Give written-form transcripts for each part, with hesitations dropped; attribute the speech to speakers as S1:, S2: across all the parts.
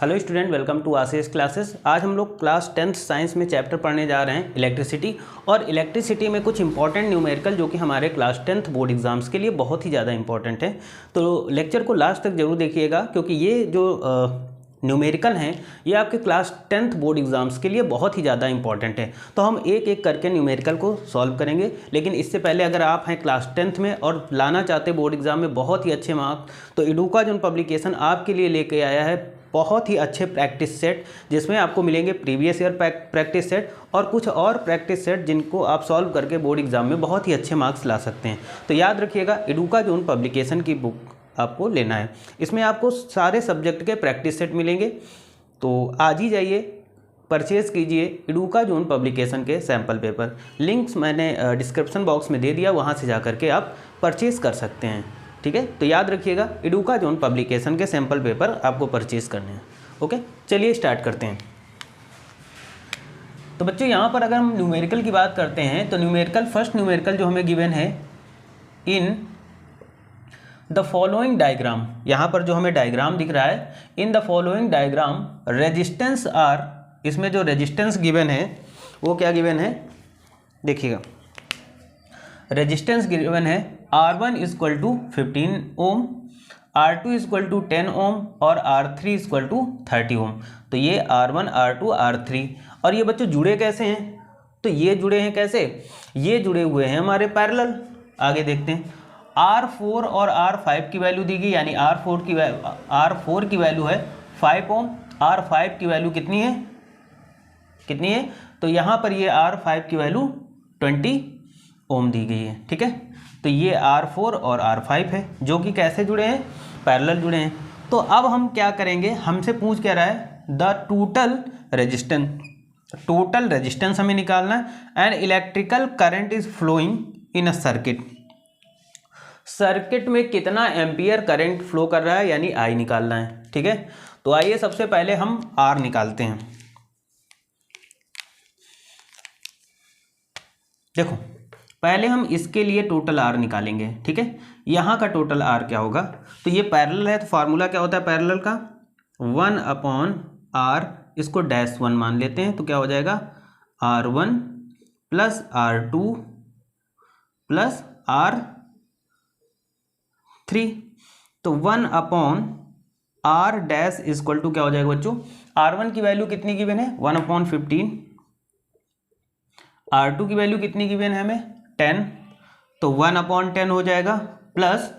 S1: Hello student, welcome to Ashish classes. आज हम लोग क्लास 10th साइंस में चैप्टर पढ़ने जा रहे हैं इलेक्ट्रिसिटी। और इलेक्ट्रिसिटी में कुछ इंपॉर्टेंट न्यूमेरिकल जो कि हमारे क्लास 10th बोर्ड एग्जाम्स के लिए बहुत ही ज़्यादा इंपॉर्टेंट है। तो लेक्चर को लास्ट तक जरूर देखिएगा, क्योंकि ये जो न्यूमेरिकल हैं ये आपके क्लास 10th बोर्ड एग्जाम्स के लिए बहुत ही ज़्यादा इंपॉर्टेंट है। तो हम एक एक करके न्यूमेरिकल को सॉल्व करेंगे। लेकिन इससे पहले अगर आप हैं क्लास 10th में और लाना चाहते बोर्ड एग्जाम में बहुत ही अच्छे मार्क्स, तो एडुका जोन पब्लिकेशन आपके लिए लेके आया है बहुत ही अच्छे प्रैक्टिस सेट, जिसमें आपको मिलेंगे प्रीवियस ईयर प्रैक्टिस सेट और कुछ और प्रैक्टिस सेट जिनको आप सॉल्व करके बोर्ड एग्जाम में बहुत ही अच्छे मार्क्स ला सकते हैं। तो याद रखिएगा, एडुका जोन पब्लिकेशन की बुक आपको लेना है। इसमें आपको सारे सब्जेक्ट के प्रैक्टिस सेट मिलेंगे। तो आज ही जाइए, परचेज़ कीजिए एडुका जोन पब्लिकेशन के सैम्पल पेपर। लिंक्स मैंने डिस्क्रिप्शन बॉक्स में दे दिया, वहाँ से जा करके आप परचेज़ कर सकते हैं। ठीक है, तो याद रखिएगा एडुका जोन पब्लिकेशन के सैम्पल पेपर आपको परचेज़ करने हैं। ओके, चलिए स्टार्ट करते हैं। तो बच्चों, यहाँ पर अगर हम न्यूमेरिकल की बात करते हैं तो न्यूमेरिकल फर्स्ट न्यूमेरिकल जो हमें गिवन है, इन द फॉलोइंग डायग्राम, यहाँ पर जो हमें डायग्राम दिख रहा है, in the following diagram resistance R, इसमें जो रेजिस्टेंस गिवन है वो क्या गिवन है, देखिएगा रेजिस्टेंस गिवन है R1 equal to 15 ohm, R2 equal to 10 ohm और R3 इक्वल टू 30 ओम। तो ये R1, R2, R3। और ये बच्चों जुड़े कैसे हैं? तो ये जुड़े हैं कैसे, ये जुड़े हुए हैं हमारे पैरेलल। आगे देखते हैं, R4 और R5 की वैल्यू दी गई, यानी R4 की वैल्यू है 5 ओम, R5 की वैल्यू कितनी है, तो यहाँ पर ये R5 की वैल्यू 20 ओम दी गई है। ठीक है, तो ये R4 और R5 है जो कि कैसे जुड़े हैं, पैरेलल जुड़े हैं। तो अब हम क्या करेंगे, हमसे पूछ क्या रहा है, द टोटल रेजिस्टेंस हमें निकालना है and electrical current is flowing in a circuit में कितना एम्पियर करंट फ्लो कर रहा है, यानी I निकालना है। ठीक है, तो आइए सबसे पहले हम R निकालते हैं। देखो, पहले हम इसके लिए टोटल R निकालेंगे। ठीक है, यहाँ का टोटल R क्या होगा, तो ये पैरेलल है, तो फार्मूला क्या होता है पैरेलल का, 1/R, इसको -1 मान लेते हैं। तो क्या हो जाएगा, R1 plus R2 plus R3। तो 1/R डैश इक्वल टू क्या हो जाएगा बच्चों, R1 की वैल्यू कितनी गिवन है, 1/15, R2 की वैल्यू कितनी गिवन है हमें 10, तो 1/10 हो जाएगा, प्लस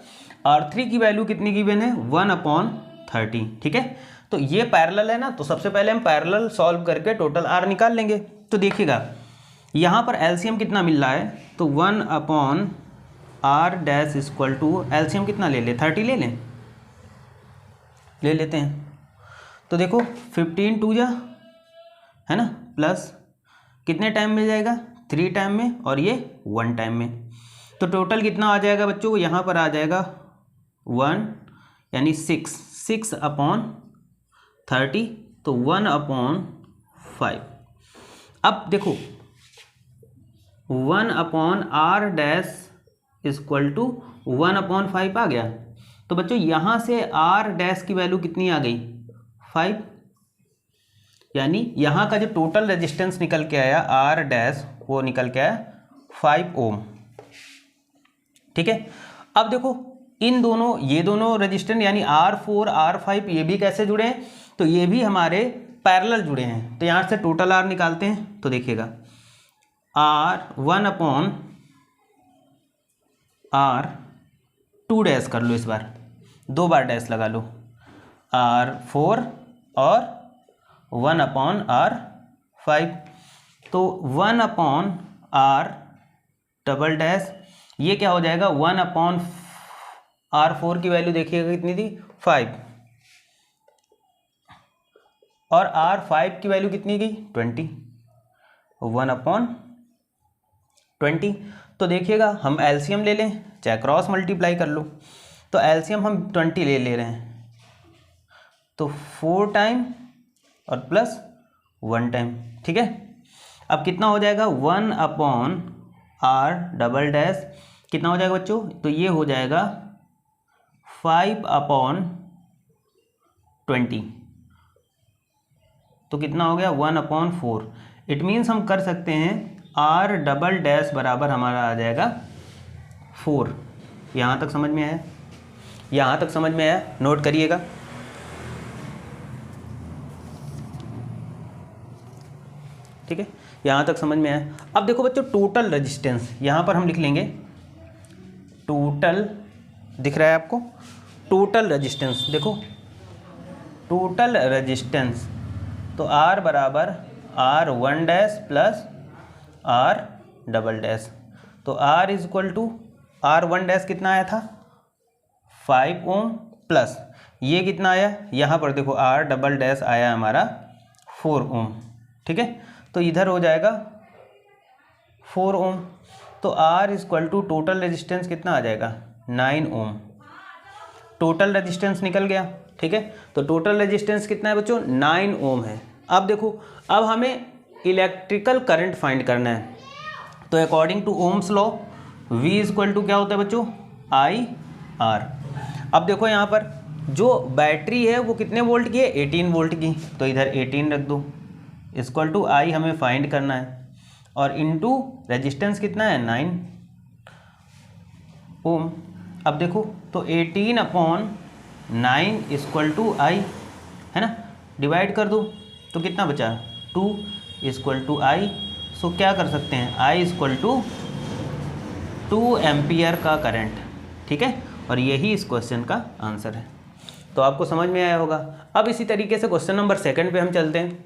S1: R3 की वैल्यू कितनी गिवन है 1/30। ठीक है, तो ये पैरेलल है ना, तो सबसे पहले हम पैरेलल सॉल्व करके टोटल R निकाल लेंगे। तो देखिएगा यहाँ पर एलसीएम कितना मिल रहा है, तो 1/R dash equal to LCM कितना ले ले, 30 ले लेते हैं। तो देखो 15 2 जा है ना, प्लस कितने टाइम में जाएगा, 3 टाइम में, और ये 1 टाइम में। तो टोटल कितना आ जाएगा बच्चों को, यहाँ पर आ जाएगा 1 यानी 6/30, तो 1/5। अब देखो 1/R डैश इक्वल टू 1/5 आ गया। तो बच्चों यहाँ से R डैश की वैल्यू कितनी आ गई, 5, यानी यहाँ का जो टोटल रेजिस्टेंस निकल के आया R डैश, वो निकल के आया 5 ओम। ठीक है, अब देखो इन दोनों, ये दोनों रेजिस्टेंस यानी R4 R5 ये भी कैसे जुड़े हैं, तो ये भी हमारे पैरेलल जुड़े हैं। तो यहाँ से टोटल R निकालते हैं। तो देखिएगा R 1/R 2 डैश कर लो, इस बार 2 बार डैश लगा लो, R4 और 1/R5। तो 1/R डबल डैश, ये क्या हो जाएगा, 1/R4 की वैल्यू देखिएगा कितनी थी 5, और R5 की वैल्यू कितनी गई 20, 1/20। तो देखिएगा हम एलसीएम ले लें चाहे क्रॉस मल्टीप्लाई कर लो, तो एलसीएम हम 20 ले रहे हैं, तो 4 टाइम और प्लस 1 टाइम। ठीक है, अब कितना हो जाएगा 1/R डबल डैश कितना हो जाएगा बच्चों, तो ये हो जाएगा 5/20। तो कितना हो गया 1/4। इट मीन्स हम कर सकते हैं आर डबल डैश बराबर हमारा आ जाएगा 4। यहाँ तक समझ में आया? यहाँ तक समझ में आया? नोट करिएगा। ठीक है, यहाँ तक समझ में आया। अब देखो बच्चों टोटल रेजिस्टेंस, यहाँ पर हम लिख लेंगे टोटल, दिख रहा है आपको? टोटल रेजिस्टेंस देखो, टोटल रेजिस्टेंस तो R बराबर R1 dash plus R double dash. तो R is equal to R1 dash कितना आया था 5 ओम प्लस ये कितना आया, यहाँ पर देखो R डबल डैश आया हमारा 4 ओम। ठीक है, तो इधर हो जाएगा 4 ओम। तो R is equal to total resistance कितना आ जाएगा 9 ओम। टोटल रेजिस्टेंस निकल गया। ठीक है, तो टोटल रेजिस्टेंस कितना है बच्चों 9 ओम है। अब देखो, अब हमें इलेक्ट्रिकल करंट फाइंड करना है। तो according to Ohm's law V is equal to क्या होता है बच्चों IR। अब देखो यहाँ पर जो बैटरी है वो कितने वोल्ट की है 18 वोल्ट की, तो इधर 18 रख दो, इक्वल टू I हमें फाइंड करना है, और इनटू रेजिस्टेंस कितना है 9 ओम। अब देखो तो 18/9 इक्वल टू I है ना, डिवाइड कर दो तो कितना बचा 2 इक्वल टू I। सो क्या कर सकते हैं I इक्वल टू 2 एम्पियर का करंट। ठीक है, और यही इस क्वेश्चन का आंसर है। तो आपको समझ में आया होगा। अब इसी तरीके से क्वेश्चन नंबर 2 पे हम चलते हैं।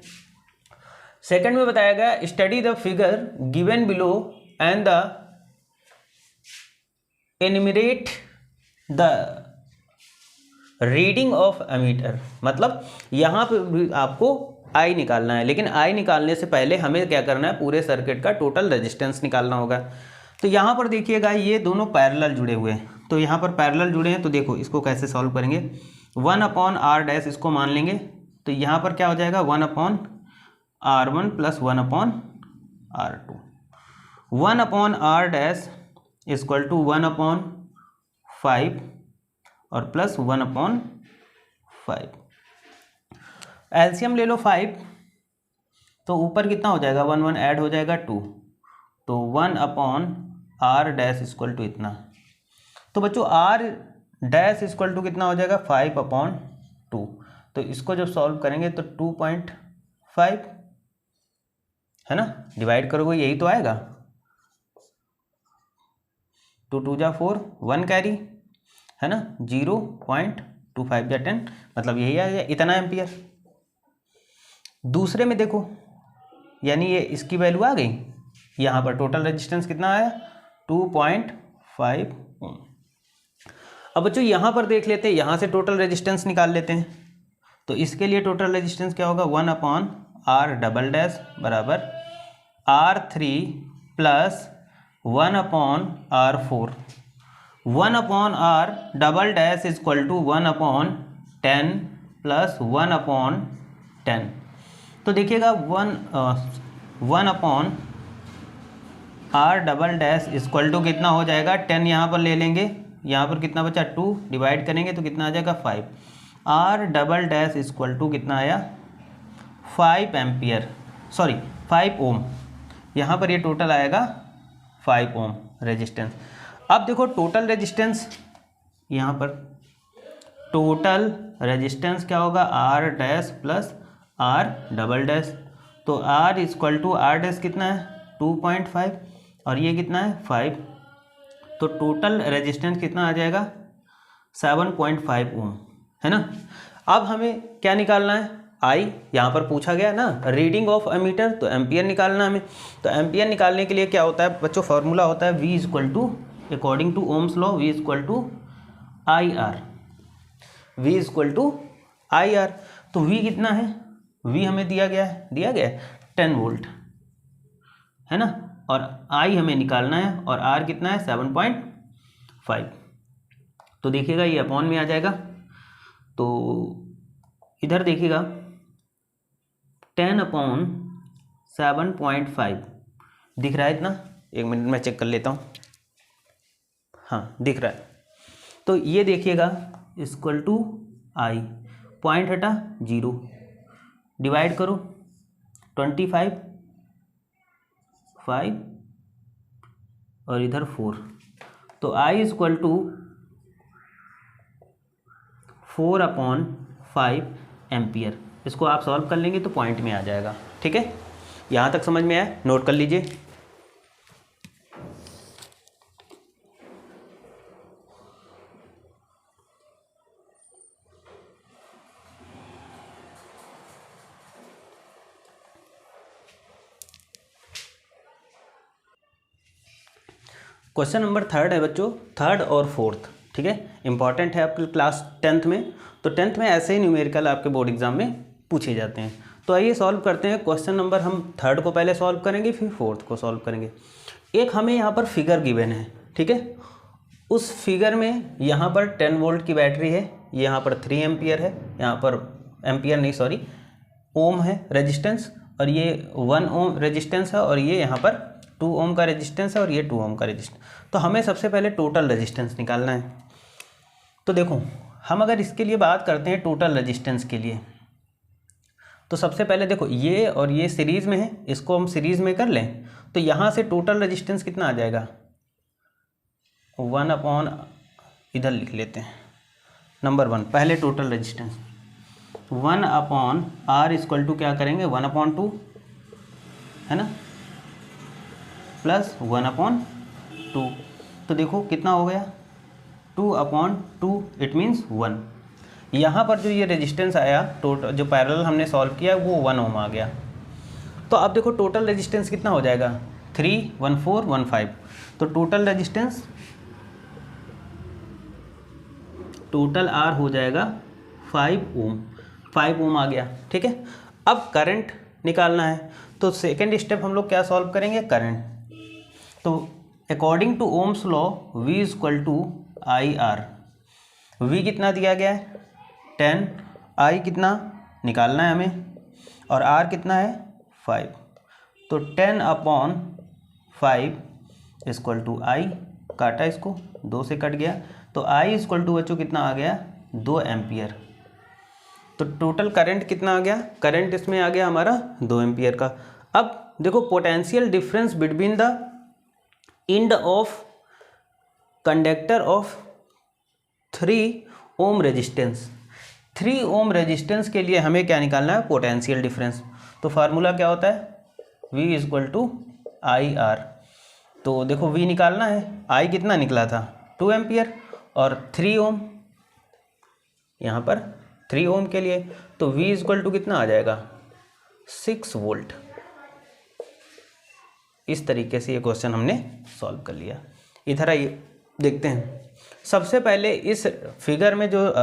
S1: सेकंड में बताया गया study the figure given below and the enumerate the reading of ammeter. मतलब यहाँ पे आपको I निकालना है, लेकिन I निकालने से पहले हमें क्या करना है पूरे सर्किट का टोटल रेजिस्टेंस निकालना होगा। तो यहाँ पर देखिएगा ये दोनों पैरेलल जुड़े हुए हैं, तो यहाँ पर पैरेलल जुड़े हैं, तो देखो इसको कैसे सॉल्व करेंगे 1/R डैश इसको मान लेंगे, तो यहाँ पर क्या हो जाएगा 1/R1 plus 1/R2। 1/R dash equal to 1/5 और प्लस 1/5। एलसीएम ले लो 5, तो ऊपर कितना हो जाएगा 1 1 ऐड हो जाएगा 2, तो 1/R डैश इक्वल टू इतना। तो बच्चों R डैश इक्वल टू कितना हो जाएगा 5/2। तो इसको जब सॉल्व करेंगे तो 2.5 है ना, डिवाइड करोगे यही तो आएगा, 2 2 जा 4, 1 कैरी है ना, 0.25 या 10, मतलब यही आएगा इतना एम्पियर। दूसरे में देखो, यानी ये इसकी वैल्यू आ गई, यहाँ पर टोटल रेजिस्टेंस कितना आया 2.5 ओम। अब बच्चों यहाँ पर देख लेते हैं, यहाँ से टोटल रेजिस्टेंस निकाल लेते हैं। तो इसके लिए टोटल रेजिस्टेंस क्या होगा 1/R डबल डैश बराबर R3 plus 1/R4। 1/R double dash equal to 1/10 plus 1/10। तो देखिएगा 1/R double dash equal to कितना हो जाएगा 10, यहाँ पर ले लेंगे, यहाँ पर कितना बचा 2, डिवाइड करेंगे तो कितना आ जाएगा 5। R double dash equal to कितना आया 5 एम्पियर, सॉरी 5 ओम। यहाँ पर ये टोटल आएगा 5 ओम रेजिस्टेंस। अब देखो टोटल रेजिस्टेंस, यहाँ पर टोटल रेजिस्टेंस क्या होगा R dash plus R double dash. तो R equal to R dash कितना है 2.5 और ये कितना है 5, तो टोटल रेजिस्टेंस कितना आ जाएगा 7.5 ओम है ना। अब हमें क्या निकालना है I, यहाँ पर पूछा गया ना रीडिंग ऑफ एमीटर, तो एम्पियर निकालना हमें। तो एम्पियर निकालने के लिए क्या होता है बच्चों, फॉर्मूला होता है V equal to according to Ohm's law V equal to IR। V equal to IR, तो V कितना है, V हमें दिया गया है 10 वोल्ट है ना, और I हमें निकालना है और R कितना है 7.5। तो देखिएगा ये अपॉन में आ जाएगा, तो इधर देखिएगा 10/7.5 दिख रहा है इतना, एक मिनट में चेक कर लेता हूँ, हाँ दिख रहा है। तो ये देखिएगा इक्वल टू I, पॉइंट हटा 0, डिवाइड करो 25 5 और इधर 4, तो I इक्वल टू 4/5 एम्पियर। इसको आप सॉल्व कर लेंगे तो पॉइंट में आ जाएगा। ठीक है, यहाँ तक समझ में आया, नोट कर लीजिए। क्वेश्चन नंबर 3 है बच्चों, 3 और 4। ठीक है, इंपॉर्टेंट है आपके क्लास 10th में। तो 10th में ऐसे ही न्यूमेरिकल आपके बोर्ड एग्जाम में पूछे जाते हैं। तो आइए सॉल्व करते हैं। क्वेश्चन नंबर हम 3 को पहले सॉल्व करेंगे, फिर 4 को सॉल्व करेंगे। एक हमें यहाँ पर फिगर गिवन है। ठीक है, उस फिगर में यहाँ पर 10 वोल्ट की बैटरी है, यहाँ पर 3 एम्पियर है, यहाँ पर एम्पियर नहीं सॉरी ओम है रेजिस्टेंस, और ये 1 ओम रेजिस्टेंस है, और ये यहाँ पर 2 ओम का रेजिस्टेंस है, और ये 2 ओम का रेजिस्टेंस। तो हमें सबसे पहले टोटल रेजिस्टेंस निकालना है। तो देखो, हम अगर इसके लिए बात करते हैं टोटल रेजिस्टेंस के लिए, तो सबसे पहले देखो ये और ये सीरीज़ में है, इसको हम सीरीज़ में कर लें तो यहाँ से टोटल रेजिस्टेंस कितना आ जाएगा, 1/, इधर लिख लेते हैं नंबर 1, पहले total resistance 1/R equal to क्या करेंगे 1/2 है ना, प्लस 1/2। तो देखो कितना हो गया 2/2, इट मीन्स 1। यहाँ पर जो ये रेजिस्टेंस आया टोटल, जो पैरेलल हमने सॉल्व किया वो 1 ओम आ गया। तो अब देखो टोटल रेजिस्टेंस कितना हो जाएगा 3, 1, 4, 1, 5। तो टोटल रेजिस्टेंस टोटल R हो जाएगा 5 ओम, 5 ओम आ गया। ठीक है, अब करंट निकालना है। तो सेकेंड स्टेप हम लोग क्या सॉल्व करेंगे, करंट। तो according to Ohm's law V equal to IR, V कितना दिया गया है 10, I कितना निकालना है हमें, और R कितना है 5। तो 10/5 इक्वल टू I, काटा इसको 2 से कट गया, तो I इक्वल टू बच्चों कितना आ गया 2 एम्पियर। तो टोटल करंट कितना आ गया, करंट इसमें आ गया हमारा 2 एम्पियर का। अब देखो potential difference between the end of conductor of 3 ohm resistance, 3 ohm resistance के लिए हमें क्या निकालना है, पोटेंशियल डिफरेंस। तो फार्मूला क्या होता है V इक्वल टू IR। तो देखो V निकालना है, I कितना निकला था 2 एम्पियर, और 3 ओम यहाँ पर 3 ओम के लिए, तो V इक्वल टू कितना आ जाएगा 6 वोल्ट। इस तरीके से ये क्वेश्चन हमने सॉल्व कर लिया। इधर आइए देखते हैं। सबसे पहले इस फिगर में जो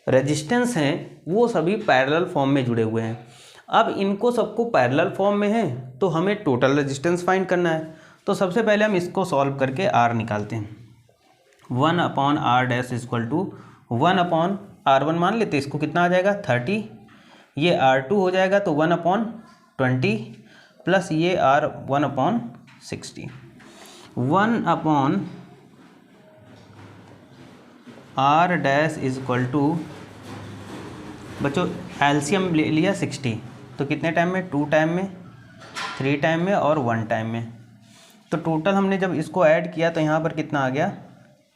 S1: रेजिस्टेंस हैं वो सभी पैरेलल फॉर्म में जुड़े हुए हैं। अब इनको सबको पैरेलल फॉर्म में है तो हमें टोटल रेजिस्टेंस फाइंड करना है। तो सबसे पहले हम इसको सॉल्व करके R निकालते हैं। 1/R dash equal to 1/R1 मान लेते, इसको कितना आ जाएगा 30, ये R2 हो जाएगा तो 1/20 प्लस ये R 1/60। 1/R dash equal to बच्चों एलसीएम ले लिया 60, तो कितने टाइम में 2 टाइम में, 3 टाइम में और 1 टाइम में। तो टोटल हमने जब इसको ऐड किया तो यहाँ पर कितना आ गया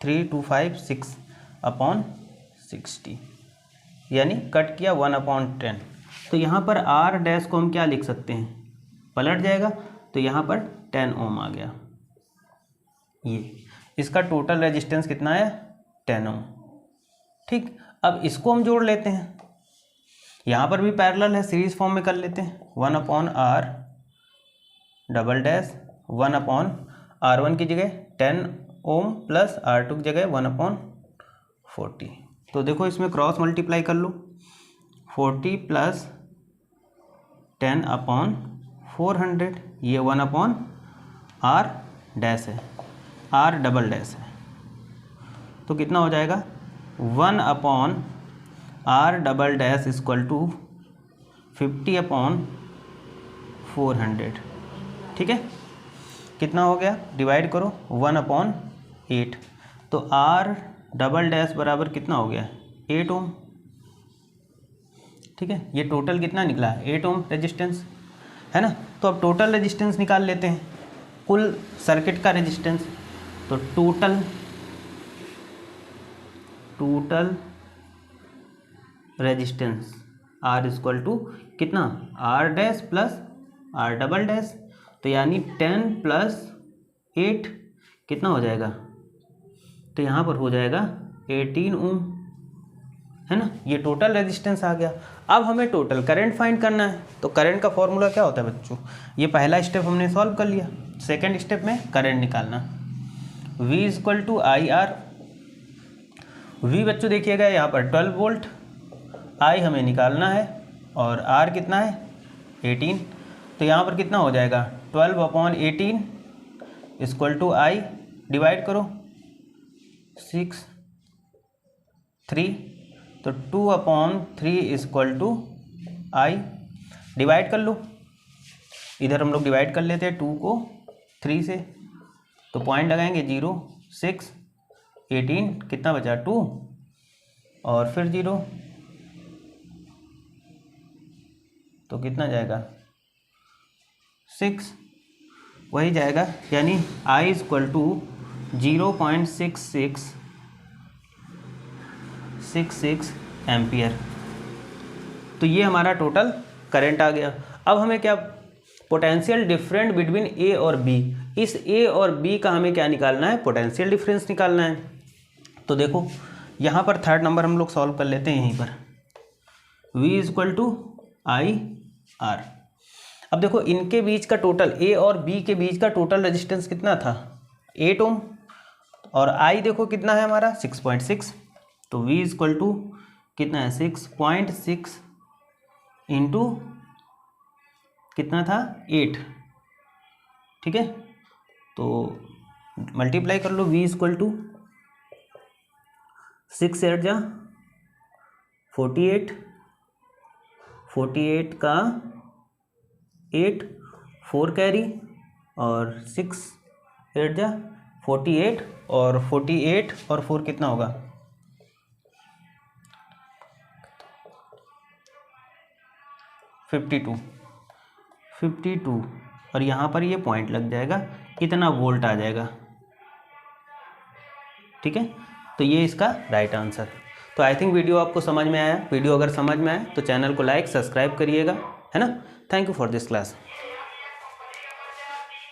S1: 3, 2, 5, 6/60, यानी कट किया 1/10। तो यहाँ पर R डैश को हम क्या लिख सकते हैं, पलट जाएगा, तो यहाँ पर 10 ओम आ गया। ये इसका टोटल रेजिस्टेंस कितना है 10 ओम। ठीक, अब इसको हम जोड़ लेते हैं, यहाँ पर भी पैरेलल है, सीरीज फॉर्म में कर लेते हैं। 1/R डबल डैश 1/R1 की जगह 10 ओम प्लस R2 की जगह 1/40। तो देखो इसमें क्रॉस मल्टीप्लाई कर लो, 40 प्लस 10/400, ये 1/R डैश है, R डबल डैश है, तो कितना हो जाएगा 1/R double dash equal to 50/400। ठीक है, कितना हो गया, डिवाइड करो 1/8, तो R डबल डैश बराबर कितना हो गया 8 ओम। ठीक है, ये टोटल कितना निकला 8 ओम रेजिस्टेंस है ना। तो अब टोटल रेजिस्टेंस निकाल लेते हैं, कुल सर्किट का रेजिस्टेंस। तो total resistance R equal to कितना R dash plus R double dash, तो यानी 10 प्लस 8 कितना हो जाएगा, तो यहाँ पर हो जाएगा 18 ओम है ना। ये टोटल रेजिस्टेंस आ गया। अब हमें टोटल करंट फाइंड करना है। तो करंट का फॉर्मूला क्या होता है बच्चों, ये पहला स्टेप हमने सॉल्व कर लिया। सेकंड स्टेप में करंट निकालना, V equal to I R. V बच्चों देखिएगा यहाँ पर 12 वोल्ट, I हमें निकालना है और R कितना है 18। तो यहाँ पर कितना हो जाएगा 12/18 इक्वल टू I, डिवाइड करो 6 3, तो 2/3 इक्वल टू I, डिवाइड कर लो। इधर हम लोग डिवाइड कर लेते हैं 2 को 3 से, तो पॉइंट लगाएंगे 0 6 18, कितना बचा 2 और फिर 0, तो कितना जाएगा 6, वही जाएगा, यानी I इक्वल टू 0.6666 एम्पियर। तो ये हमारा टोटल करंट आ गया। अब हमें क्या पोटेंशियल डिफरेंट बिटवीन A और B, इस A और B का हमें क्या निकालना है, पोटेंशियल डिफरेंस निकालना है। तो देखो यहाँ पर थर्ड नंबर हम लोग सॉल्व कर लेते हैं। यहीं पर V equal to I R. अब देखो इनके बीच का टोटल, A और B के बीच का टोटल रेजिस्टेंस कितना था 8 ओम, और I देखो कितना है हमारा 6.6। तो V इक्वल टू कितना है 6.6 इंटू कितना था 8, ठीक है। तो मल्टीप्लाई कर लो, V इक्वल टू 6 8 जा 48, 48 का 8 4 कैरी और 6 8 जा 48, और 48 और 4 कितना होगा 52, और यहाँ पर ये पॉइंट लग जाएगा, इतना वोल्ट आ जाएगा, ठीक है। तो ये इसका राइट आंसर। तो आई थिंक वीडियो आपको समझ में आया। वीडियो अगर समझ में आए तो चैनल को लाइक सब्सक्राइब करिएगा, है ना। Thank you for this class.